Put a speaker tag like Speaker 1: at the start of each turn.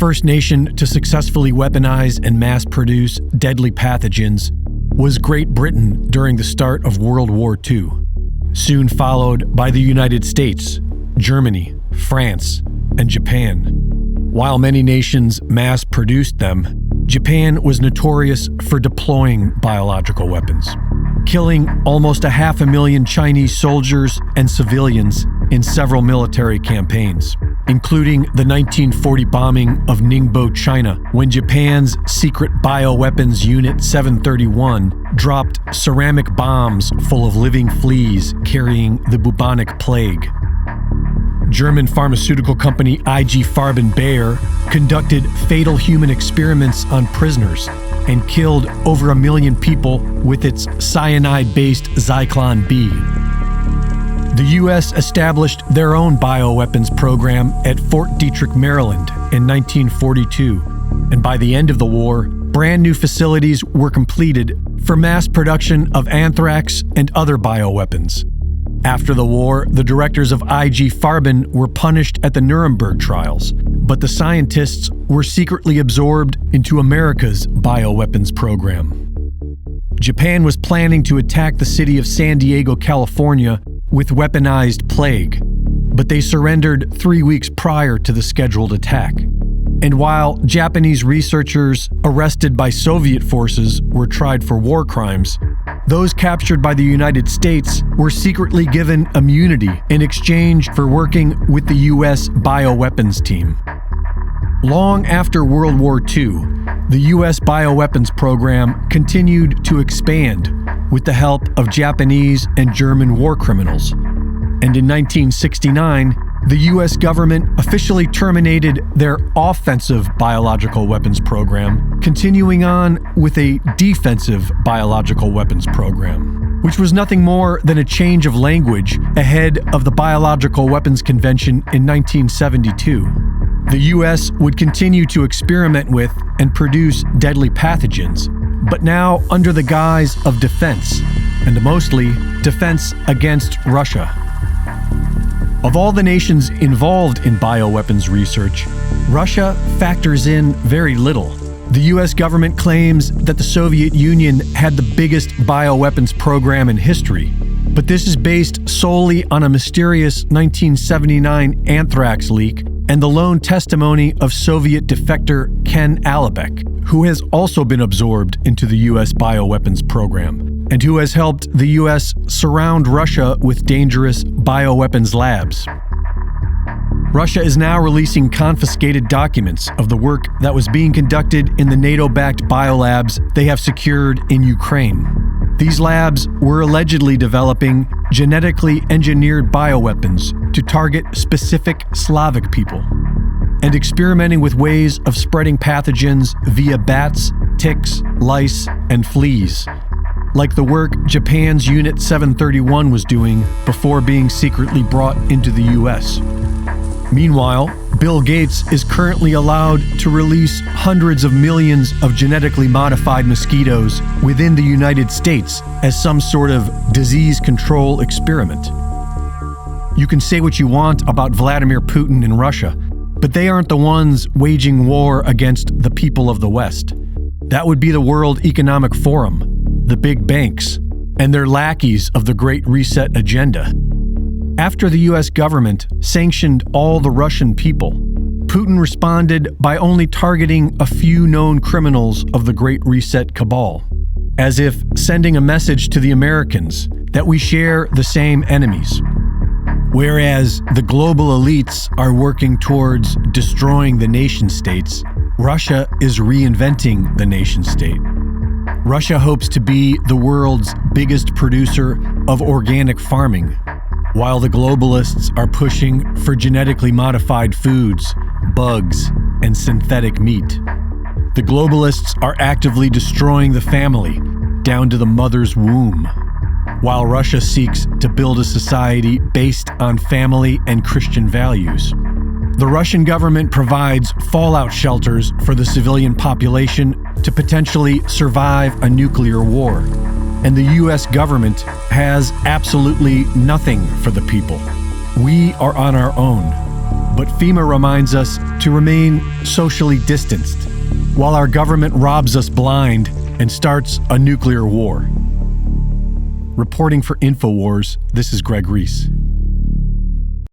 Speaker 1: first nation to successfully weaponize and mass-produce deadly pathogens was Great Britain during the start of World War II, soon followed by the United States, Germany, France, and Japan. While many nations mass-produced them, Japan was notorious for deploying biological weapons, killing almost 500,000 Chinese soldiers and civilians in several military campaigns, including the 1940 bombing of Ningbo, China, when Japan's secret bioweapons Unit 731 dropped ceramic bombs full of living fleas carrying the bubonic plague. German pharmaceutical company IG Farben Bayer conducted fatal human experiments on prisoners and killed over 1 million people with its cyanide-based Zyklon B. The U.S. established their own bioweapons program at Fort Detrick, Maryland in 1942, and by the end of the war, brand new facilities were completed for mass production of anthrax and other bioweapons. After the war, the directors of IG Farben were punished at the Nuremberg trials, but the scientists were secretly absorbed into America's bioweapons program. Japan was planning to attack the city of San Diego, California, with weaponized plague, but they surrendered 3 weeks prior to the scheduled attack. And while Japanese researchers arrested by Soviet forces were tried for war crimes, those captured by the United States were secretly given immunity in exchange for working with the U.S. bioweapons team. Long after World War II, the U.S. bioweapons program continued to expand with the help of Japanese and German war criminals. And in 1969, the U.S. government officially terminated their offensive biological weapons program, continuing on with a defensive biological weapons program, which was nothing more than a change of language ahead of the Biological Weapons Convention in 1972. The U.S. would continue to experiment with and produce deadly pathogens, but now under the guise of defense, and mostly defense against Russia. Of all the nations involved in bioweapons research, Russia factors in very little. The U.S. government claims that the Soviet Union had the biggest bioweapons program in history, but this is based solely on a mysterious 1979 anthrax leak and the lone testimony of Soviet defector Ken Alibek, who has also been absorbed into the U.S. bioweapons program, and who has helped the U.S. surround Russia with dangerous bioweapons labs. Russia is now releasing confiscated documents of the work that was being conducted in the NATO-backed biolabs they have secured in Ukraine. These labs were allegedly developing genetically engineered bioweapons to target specific Slavic people, and experimenting with ways of spreading pathogens via bats, ticks, lice, and fleas, like the work Japan's Unit 731 was doing before being secretly brought into the U.S. Meanwhile, Bill Gates is currently allowed to release hundreds of millions of genetically modified mosquitoes within the United States as some sort of disease control experiment. You can say what you want about Vladimir Putin and Russia, but they aren't the ones waging war against the people of the West. That would be the World Economic Forum, the big banks, and their lackeys of the Great Reset agenda. After the U.S. government sanctioned all the Russian people, Putin responded by only targeting a few known criminals of the Great Reset cabal, as if sending a message to the Americans that we share the same enemies. Whereas the global elites are working towards destroying the nation-states, Russia is reinventing the nation-state. Russia hopes to be the world's biggest producer of organic farming, while the globalists are pushing for genetically modified foods, bugs, and synthetic meat. The globalists are actively destroying the family down to the mother's womb, while Russia seeks to build a society based on family and Christian values. The Russian government provides fallout shelters for the civilian population to potentially survive a nuclear war. And the U.S. government has absolutely nothing for the people. We are on our own, but FEMA reminds us to remain socially distanced while our government robs us blind and starts a nuclear war. Reporting for InfoWars, this is Greg Reese.